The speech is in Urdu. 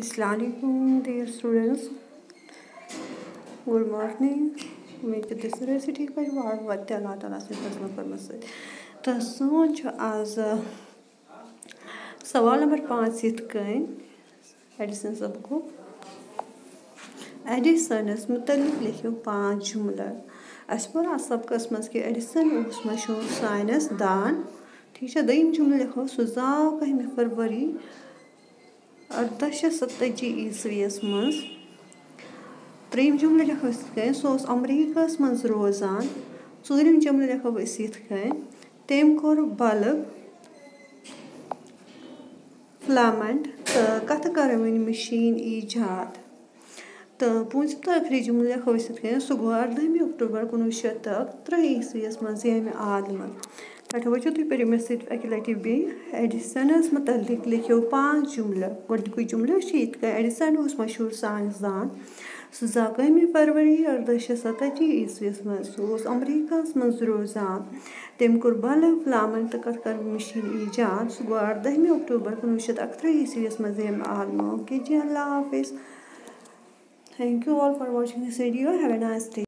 Assalamu alaikum dear students. Good morning. امید چھِ تُہۍ سٲری ٹھیٖک پٲٹھۍ واتہِ اللہ تعالیٰ سٕنٛدِ فضلہٕ کرمہٕ سۭتۍ تہٕ سون چھُ آز سوال نمبر 5 یِتھ کٔنۍ ایڈیسن سبقُک ایڈیسنس متعلق لیکھِو 5 جملہٕ اَسہِ پوٚر اَتھ سبقس منٛز کہِ ایڈیسن اوس مشہوٗر ساینس دان ٹھیٖک چھا دوٚیِم جملہٕ لیکھو سُہ زاو 1 فروری 1887 عیٖسویَس منٛز ترٛیٚیِم جملہٕ لیکھو أسۍ یِتھ کٔنۍ سُہ اوس امریٖکاہس منٛز روزان ژوٗرِم جملہٕ لیکھو أسۍ یِتھ کٔنۍ تٔمۍ کوٚر بلب فلامنٹ تہٕ کتھٕ کروٕنۍ مِشیٖن ایٖجاد تہٕ پوٗنٛژِم تہٕ ٲخری جملہٕ لیکھو أسۍ یِتھ کٔنۍ سُہ گوٚو 18 اکتوٗبر 1913 عیٖسویَس منٛز ییٚمہِ عالمہٕ پٮ۪ٹھٕ وٕچھِو تُہۍ پٔرِو مےٚ سۭتۍ اَکہِ لٹہِ بیٚیہِ ایڈِسنس متعلق لیکھِو 5 جملہٕ گۄڈنیُکُے جملہٕ چھُ یِتھ کٔنۍ ایڈِسن اوس مشہوٗر ساینس دان سُہ زاو 1 فروری 1887 عیٖسویَس منٛز سُہ اوس امریٖکاہس منٛز روزان تٔمۍ کوٚر بلب فلامنٹ تہٕ کتھٕ کروٕنۍ مِشیٖن ایٖجاد سُہ گوٚو 18 اکتوٗبر 1913 عیٖسویَس منٛز ییٚمہِ عالمہٕ اوکے جی اللہ حافظ. Thank you all for watching this video. Have a nice day.